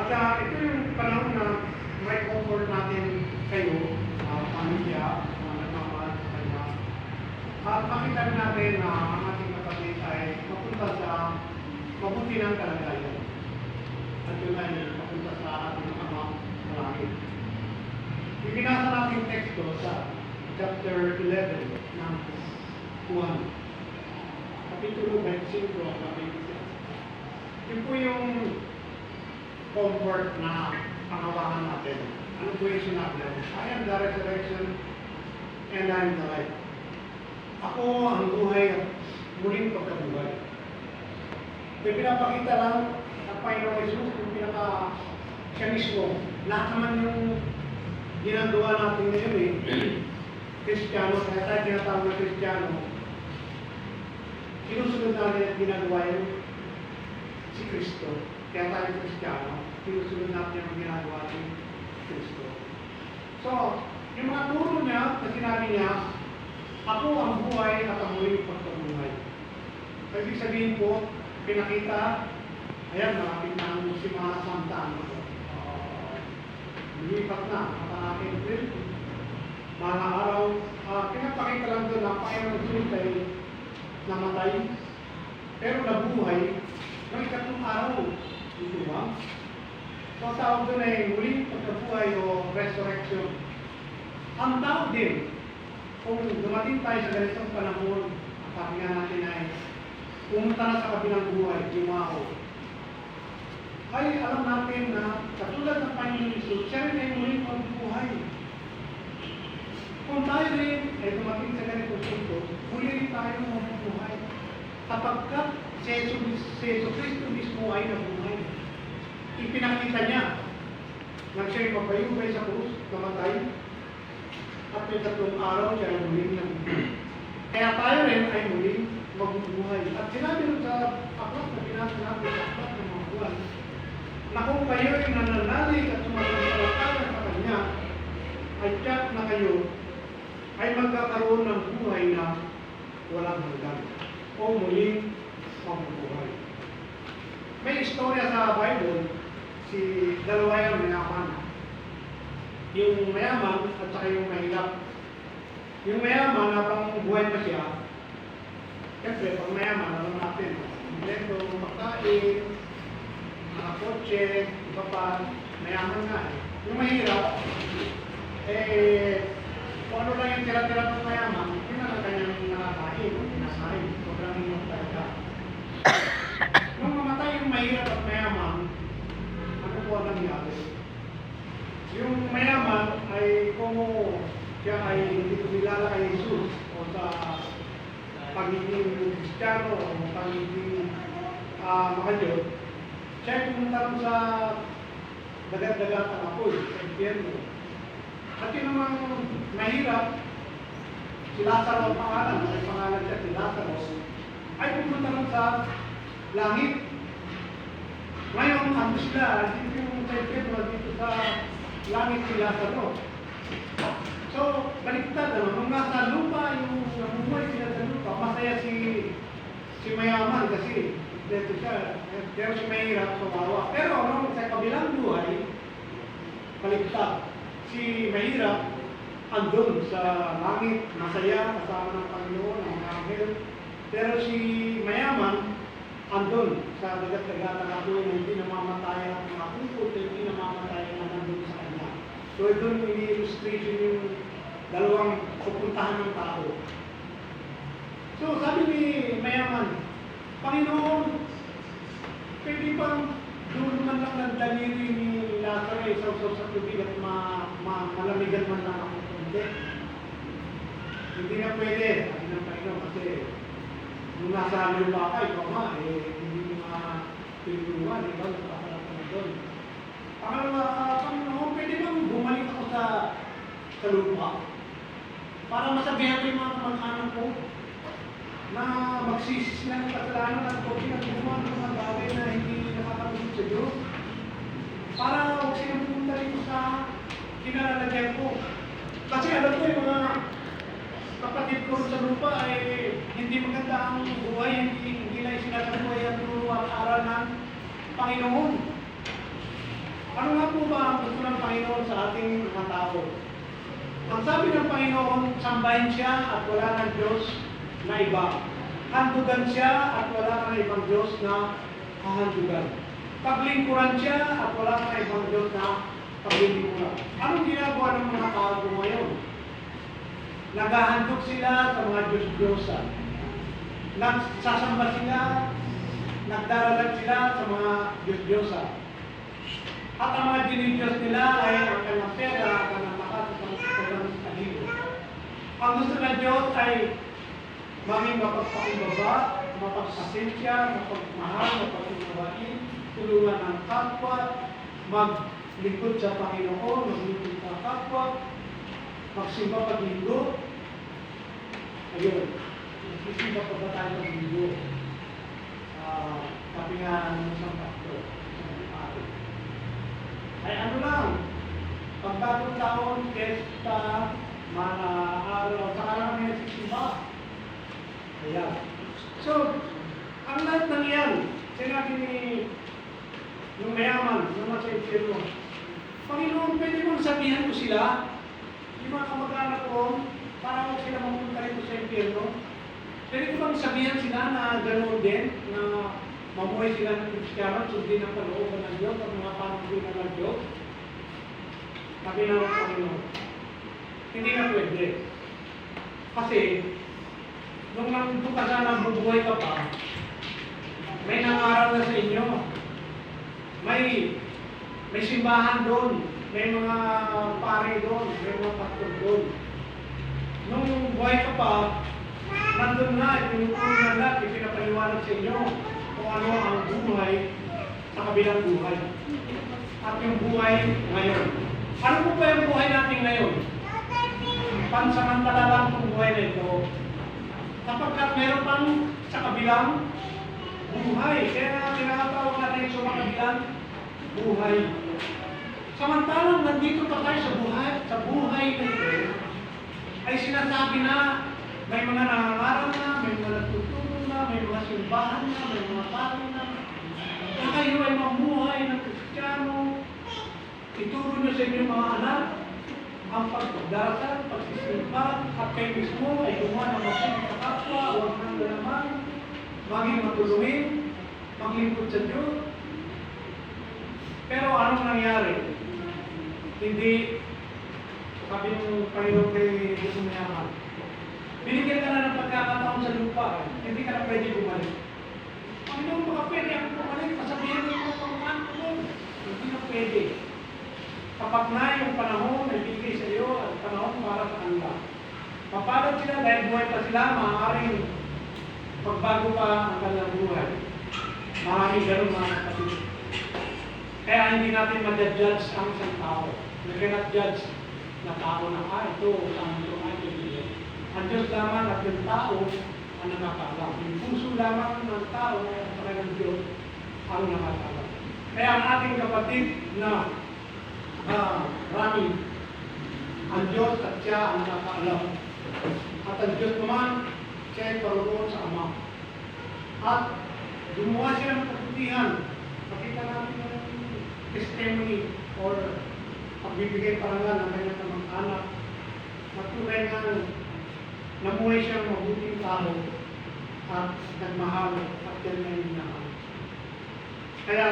At ito yung panahon na may comfort natin kayo, pamilya, mga nagmamahal sa kanya. At makita natin na ang ating kapatid ay mapunta sa mabuti ng kalagayan. At yun ay mapunta sa ating Ama sa langit. Ibinasa natin teksto sa chapter 11 ng Juan. Kapitulo 25 at 26. Yun po yung comfort na pangawahan natin. Ano po yung sinabi natin? I am the resurrection and I am the life. Ako ang buhay at muling pagkabuhay. May pinapakita lang ng Panginoong Jesus kung siya mismo. Lahat naman yung ginagawa natin ngayon Kristiyano, kaya tayo tinatawag na Kristiyano. Sinusunod natin at ginagawa yun si Kristo. Kaya tayo Kristiyano, sinusunod natin ang ginagawa ni Kristo. So, yung mga turo niya, na sinabi niya, ako ang buhay at ang muling pagkabuhay. So, ibig sabihin po, pinakita, ayan, malapit na ang Semana Santa. Lumipat na, April, mga araw, pinapakita lang doon na Panginoon Jesus ay namatay, pero nabuhay ng ikatlong araw. Ito ba? So, tawag doon ay muling pagkabuhay o resurrection. Ang tawag din, kung dumating tayo sa ganitong panahon, ang sabi nga natin ay pumunta na sa kabilang buhay, yumaho. Ay alam natin na katulad ng Panginoon Jesus, siya rin ay muling magbubuhay. Kung tayo rin ay dumating sa ganitong punto, muli rin tayo magbubuhay. Kapagkat si Yesu Cristo mismo ay nabuhay. Ipinakita niya nang siya'y magbayubay sa krus, namatay, at may tatlong araw siya ay muling nabubuhay. Kaya tayo rin ay muling magbubuhay. At sinabi rin sa aklat na binasa natin sa aklat ng mga buwan, na kung kayo ay nananalig at sumasasalatayan sa Kanya, ay tiyak na kayo ay magkakaroon ng buhay na walang hanggan o muling mabubuhay. May istorya sa Bible, si dalawa yung mayaman. Yung mayaman at saka yung mahirap. Yung mayaman, habang buhay pa siya, siyempre, pag mayaman, alam natin, kompleto, pagkain, mga kotse, iba pa, mayaman nga Yung mahirap, kung ano lang yung tira-tira ng mayaman, yun na kanyang nakakain, pinasahin, sobrang inyong talaga. Nung mamatay yung mahirap at mayaman, ano po ang nangyari? Yung mayaman ay kung siya ay hindi kumilala kay Jesus o sa pagiging Kristiyano o pagiging makadiyot, siya ay pumunta rin sa dagat-dagat ang apoy, sa impyerno. At yun namang mahirap, si Lazaro ang pangalan, may pangalan siya, si Lazaro, ay pumunta rin sa langit. Ngayon, ang sila, dito yung sa impyerno, dito sa langit si Lazaro. So, baliktad naman, nung nasa lupa, yung namumuhay sila sa lupa, masaya si mayaman kasi dito siya, pero si mahirap sumawa. Pero nung sa kabilang buhay, baliktad. Si mahirap andun sa langit, masaya, kasama ng Panginoon, ng anghel. Pero si mayaman andun sa dagat-dagat na hindi namamatay ang mga kupot, hindi namamatay ang nandun sa kanya. So doon ini-illustration yung dalawang pupuntahan ng tao. So sabi ni mayaman, Panginoon, pwede bang doon man lang ng daliri ni Lazaro isaw-saw sa tubig at malamigan man lang ako kundi? Hindi na pwede, sabi ng Panginoon, kasi nung nasa lupa ka, ikaw nga, hindi mo pinuluan, ikaw nakakalap na doon. Pangalawa, Panginoon, pwede bang bumalik ako sa lupa? Para masabihan ko yung mga kamag-anak ko na magsisi sila ng kasalanan at kung pinag-gumawa ng mga bagay na hindi nakakatulog sa Diyos. Para huwag silang pumunta rin sa kinalalagyan ko. Kasi alam ko yung mga kapatid ko sa lupa ay hindi maganda ang buhay, hindi lang sila sa buhay at turo at aral ng Panginoon. Panginoon sa ating mga tao. Ang sabi ng Panginoon, sambahin siya at wala ng Diyos na iba. Handugan siya at wala ng ibang Diyos na hahandugan. Paglingkuran siya at wala ng ibang Diyos na paglingkuran. Anong ginagawa ng mga tao ngayon? Naghahandog sila sa mga Diyos-Diyosan. Nagsasamba sila, nagdaralag sila sa mga Diyos-Diyosan. At ang mga dinidiyos nila ay ang kanyang pera, ang kanyang lakas, ang kanyang alilo. Ang gusto ng Diyos ay maging mapagpakumbaba, mapagpasensya, mapagmahal, mapagkunawain, tulungan ang kapwa, maglingkod sa Panginoon, maglingkod sa kapwa, magsimba paglinggo. Ayun, magsimba pa ba tayo paglinggo? Sabi nga ng isang pastor, ay ano lang, pagkatong taon, kesta, mga araw, saka lang may nagsisimba. Ayan. So, ang lahat ng yan, sinabi ni yung mayaman, yung nasa impyerno, Panginoon, pwede mong sabihan ko sila, yung mga kamag-anak ko, para huwag sila mamunta rito sa impyerno. Pwede ko bang sabihan sila na ganoon din, na mamuhay sila ng Kristiyano, sundin ang kalooban ng Diyos at mga panuntunan ng Diyos? Sabi ng Panginoon, hindi na pwede. Kasi, nung nandun ka sana bubuhay ka pa, may nangaral na sa inyo. May simbahan doon, may mga pare doon, may mga pastor doon. Nung buhay ka pa, nandun na, tinutulungan na, ipinapaliwanag sa inyo kung ano ang buhay sa kabilang buhay. At yung buhay ngayon. Ano po ba yung buhay natin ngayon? Pansamantala lang itong buhay na ito. Kapagkat meron pang sa kabilang buhay. Kaya tinatawag natin sa mga kabilang buhay. Samantalang nandito pa tayo sa buhay na ito, ay sinasabi na may mga nangangaral na, may mga nagtuturo na, may mga simbahan na, may mga pari na. Na kayo ay mamuhay ng Kristiyano. Ituro nyo sa inyong mga anak ang pagdasal, pagsisimba, at kayo mismo ay gumawa ng mabuti sa kapwa, huwag nang naman, maging matulungin, maglingkod sa Diyos. Pero anong nangyari? Hindi, sabi ng Panginoon kay Gusto Mayaman, binigyan ka na ng pagkakataon sa lupa, hindi ka na pwede bumalik. Panginoon, baka pwede ako bumalik, masabihin mo kung ano, hindi na pwede. Kapag na yung panahon na ibigay sa iyo at panahon para sa kanila. Mapalad sila dahil buhay pa sila, maaaring pagbago pa ang kanilang buhay. Maraming ganun mga kapatid. Kaya hindi natin ma-judge ang isang tao. We cannot judge na tao na ito, ang ito, ito. Ang Diyos lamang at yung tao ang nakakaalam. Yung puso lamang ng tao ay ang talagang Diyos ang nakakaalam. Kaya ang ating kapatid na Rami, ang Diyos at siya ang nakakaalam. At ang Diyos naman, siya ay paruroon sa Ama. At gumawa siya ng kabutihan. Pakita natin ng testimony or pagbibigay parangal ng kanyang kamag-anak. Matunay nga namuhay siyang mabuting tao at nagmahal at yan na yung minahal. Kaya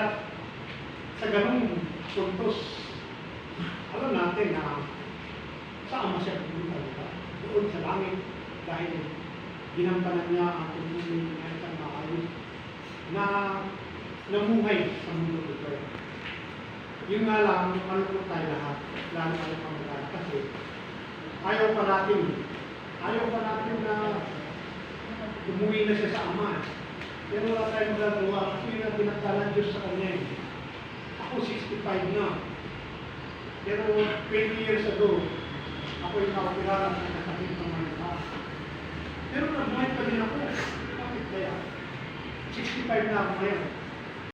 sa ganung puntos, alam natin na sa Ama siya pumunta doon sa langit dahil ginampanan niya ang pagbubuhay niya isang maayos na namuhay sa mundo ito. Yun nga lang, malulog tayo lahat, lalo tayo pangalaman kasi ayaw pa natin na umuwi na siya sa Ama. Pero wala tayong magagawa kasi yun ang pinagdalan Diyos sa kanya. Ako 65 na. Pero 20 years ago, ako yung nakapiraran sa kasakit ng mga tao. Pero nagbuhay pa din ako. Bakit kaya? 65 na ako ngayon.